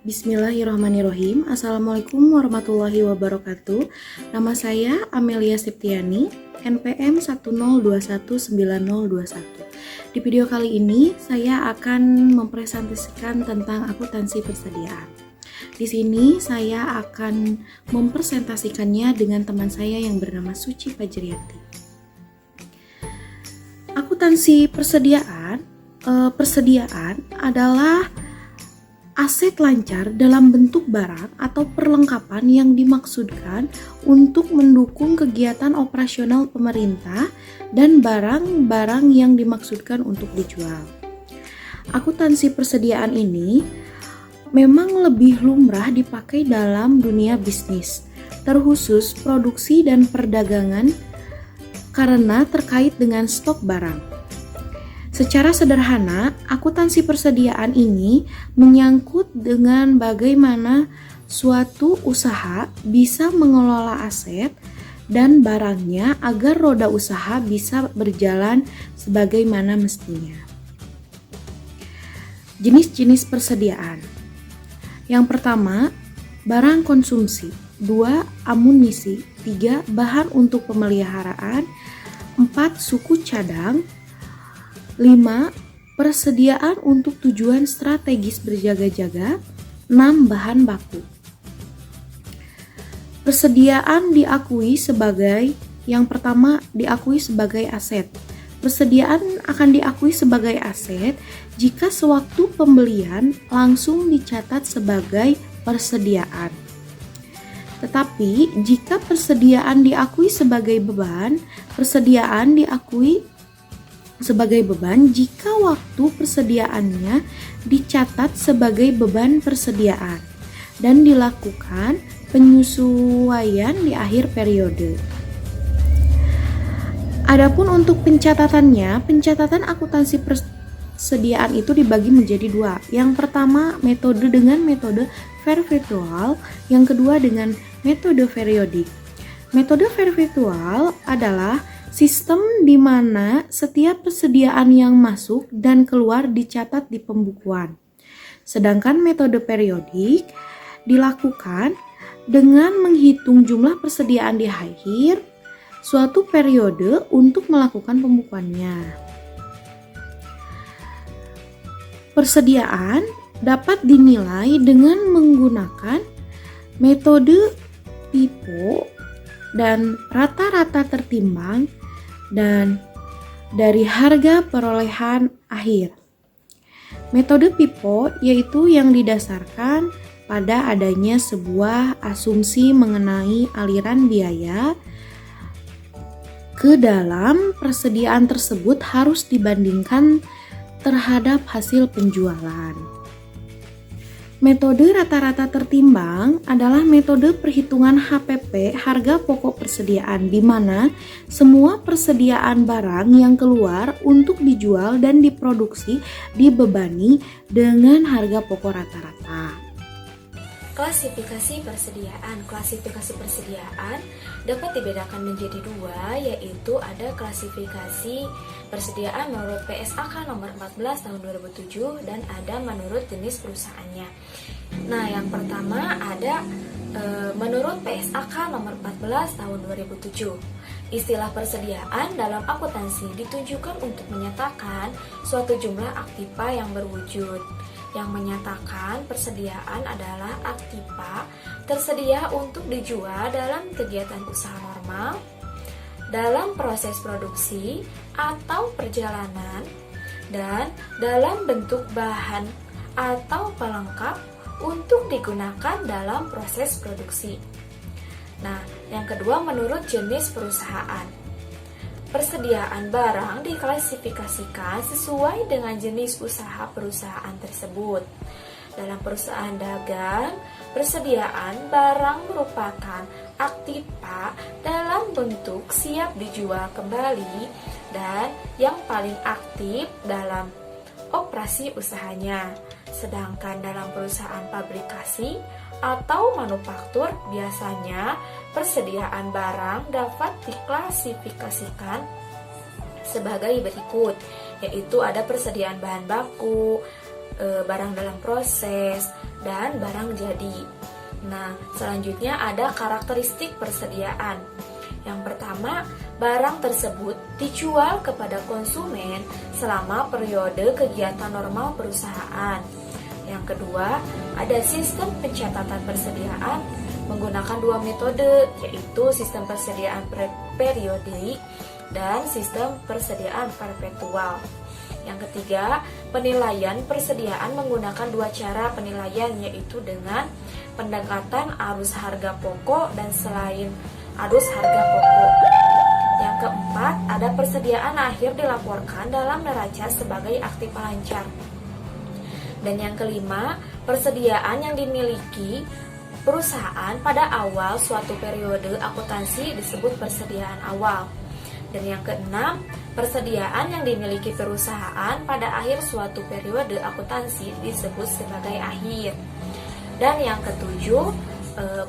Bismillahirrahmanirrahim. Assalamualaikum warahmatullahi wabarakatuh. Nama saya Amelia Septiani, NPM 1021901. Di video kali ini saya akan mempresentasikan tentang akuntansi persediaan. Di sini saya akan mempresentasikannya dengan teman saya yang bernama Suci Fajriyanti. Akuntansi persediaan adalah aset lancar dalam bentuk barang atau perlengkapan yang dimaksudkan untuk mendukung kegiatan operasional pemerintah dan barang-barang yang dimaksudkan untuk dijual. Akuntansi persediaan ini memang lebih lumrah dipakai dalam dunia bisnis, terkhusus produksi dan perdagangan karena terkait dengan stok barang. Secara sederhana, akuntansi persediaan ini menyangkut dengan bagaimana suatu usaha bisa mengelola aset dan barangnya agar roda usaha bisa berjalan sebagaimana mestinya. Jenis-jenis persediaan. Yang pertama, barang konsumsi. 2. Amunisi. 3. Bahan untuk pemeliharaan. 4. Suku cadang. 5. Persediaan untuk tujuan strategis berjaga-jaga. 6. Bahan baku. Persediaan yang pertama diakui sebagai aset. Persediaan akan diakui sebagai aset jika sewaktu pembelian langsung dicatat sebagai persediaan. Tetapi jika persediaan diakui sebagai beban, persediaan diakui sebagai beban jika waktu persediaannya dicatat sebagai beban persediaan dan dilakukan penyesuaian di akhir periode. Adapun untuk pencatatan akuntansi persediaan itu dibagi menjadi 2. Yang pertama, metode dengan metode perpetual, yang kedua dengan metode periodik. Metode perpetual adalah sistem di mana setiap persediaan yang masuk dan keluar dicatat di pembukuan. Sedangkan metode periodik dilakukan dengan menghitung jumlah persediaan di akhir suatu periode untuk melakukan pembukuannya. Persediaan dapat dinilai dengan menggunakan metode FIFO dan rata-rata tertimbang dan dari harga perolehan akhir. Metode FIFO yaitu yang didasarkan pada adanya sebuah asumsi mengenai aliran biaya ke dalam persediaan tersebut harus dibandingkan terhadap hasil penjualan. Metode rata-rata tertimbang adalah metode perhitungan HPP, harga pokok persediaan, di mana semua persediaan barang yang keluar untuk dijual dan diproduksi dibebani dengan harga pokok rata-rata. Klasifikasi persediaan. Klasifikasi persediaan dapat dibedakan menjadi 2, yaitu ada klasifikasi persediaan menurut PSAK nomor 14 tahun 2007 dan ada menurut jenis perusahaannya. Nah, yang pertama ada menurut PSAK nomor 14 tahun 2007. Istilah persediaan dalam akuntansi ditujukan untuk menyatakan suatu jumlah aktiva yang berwujud, yang menyatakan persediaan adalah aktiva tersedia untuk dijual dalam kegiatan usaha normal, dalam proses produksi atau perjalanan, dan dalam bentuk bahan atau pelengkap untuk digunakan dalam proses produksi. Nah, yang kedua menurut jenis perusahaan. Persediaan barang diklasifikasikan sesuai dengan jenis usaha perusahaan tersebut. Dalam perusahaan dagang, persediaan barang merupakan aktiva dalam bentuk siap dijual kembali dan yang paling aktif dalam operasi usahanya. Sedangkan dalam perusahaan pabrikasi atau manufaktur, biasanya persediaan barang dapat diklasifikasikan sebagai berikut, yaitu ada persediaan bahan baku, barang dalam proses, dan barang jadi. Nah, selanjutnya ada karakteristik persediaan. Yang pertama, barang tersebut dijual kepada konsumen selama periode kegiatan normal perusahaan. Yang kedua, ada sistem pencatatan persediaan menggunakan dua metode, yaitu sistem persediaan periodik dan sistem persediaan perpetual. Yang ketiga, penilaian persediaan menggunakan dua cara penilaian, yaitu dengan pendekatan arus harga pokok dan selain arus harga pokok. Yang keempat, ada persediaan akhir dilaporkan dalam neraca sebagai aktif pelancar. Dan yang kelima, persediaan yang dimiliki perusahaan pada awal suatu periode akuntansi disebut persediaan awal. Dan yang keenam, persediaan yang dimiliki perusahaan pada akhir suatu periode akuntansi disebut sebagai akhir. Dan yang ketujuh,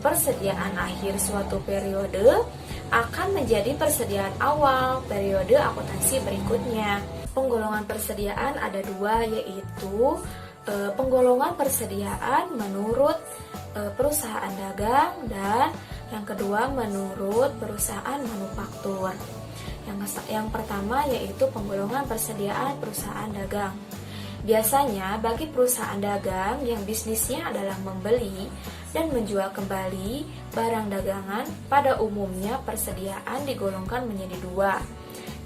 persediaan akhir suatu periode akan menjadi persediaan awal periode akuntansi berikutnya. Penggolongan persediaan ada dua, yaitu penggolongan persediaan menurut perusahaan dagang dan yang kedua menurut perusahaan manufaktur. Yang pertama yaitu penggolongan persediaan perusahaan dagang. Biasanya bagi perusahaan dagang yang bisnisnya adalah membeli dan menjual kembali barang dagangan, pada umumnya persediaan digolongkan menjadi dua,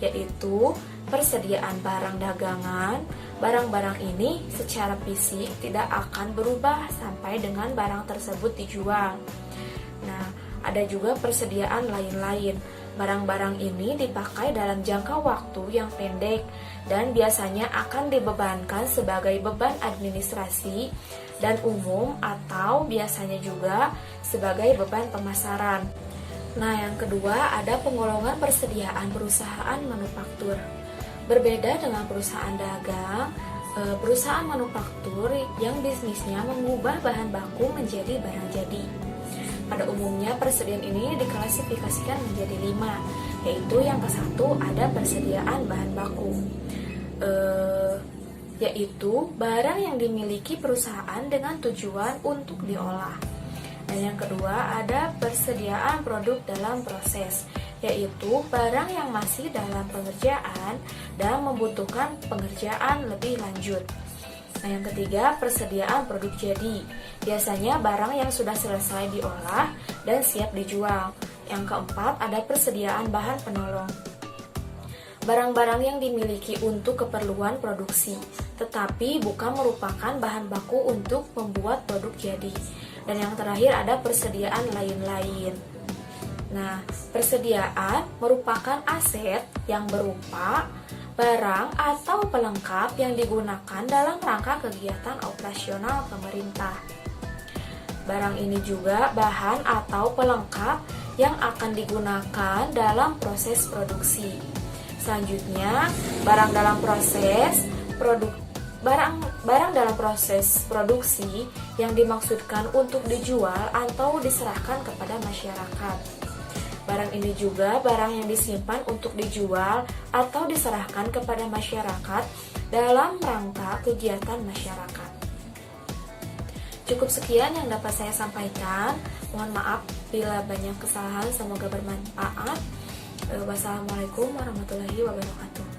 yaitu persediaan barang dagangan. Barang-barang ini secara fisik tidak akan berubah sampai dengan barang tersebut dijual. Nah, ada juga persediaan lain-lain. Barang-barang ini dipakai dalam jangka waktu yang pendek dan biasanya akan dibebankan sebagai beban administrasi dan umum atau biasanya juga sebagai beban pemasaran. Nah, yang kedua ada penggolongan persediaan perusahaan manufaktur. Berbeda dengan perusahaan dagang, perusahaan manufaktur yang bisnisnya mengubah bahan baku menjadi barang jadi. Pada umumnya persediaan ini diklasifikasikan menjadi 5, yaitu yang ke-1 ada persediaan bahan baku, yaitu barang yang dimiliki perusahaan dengan tujuan untuk diolah. Dan yang kedua ada persediaan produk dalam proses, yaitu barang yang masih dalam pengerjaan dan membutuhkan pengerjaan lebih lanjut. Nah, yang ketiga persediaan produk jadi, biasanya barang yang sudah selesai diolah dan siap dijual. Yang keempat ada persediaan bahan penolong, barang-barang yang dimiliki untuk keperluan produksi, tetapi bukan merupakan bahan baku untuk membuat produk jadi. Dan yang terakhir ada persediaan lain-lain. Nah, persediaan merupakan aset yang berupa barang atau pelengkap yang digunakan dalam rangka kegiatan operasional pemerintah. Barang ini juga bahan atau pelengkap yang akan digunakan dalam proses produksi. Selanjutnya, barang dalam proses produksi yang dimaksudkan untuk dijual atau diserahkan kepada masyarakat. Barang ini juga barang yang disimpan untuk dijual atau diserahkan kepada masyarakat dalam rangka kegiatan masyarakat. Cukup sekian yang dapat saya sampaikan. Mohon maaf bila banyak kesalahan, semoga bermanfaat. Wassalamualaikum warahmatullahi wabarakatuh.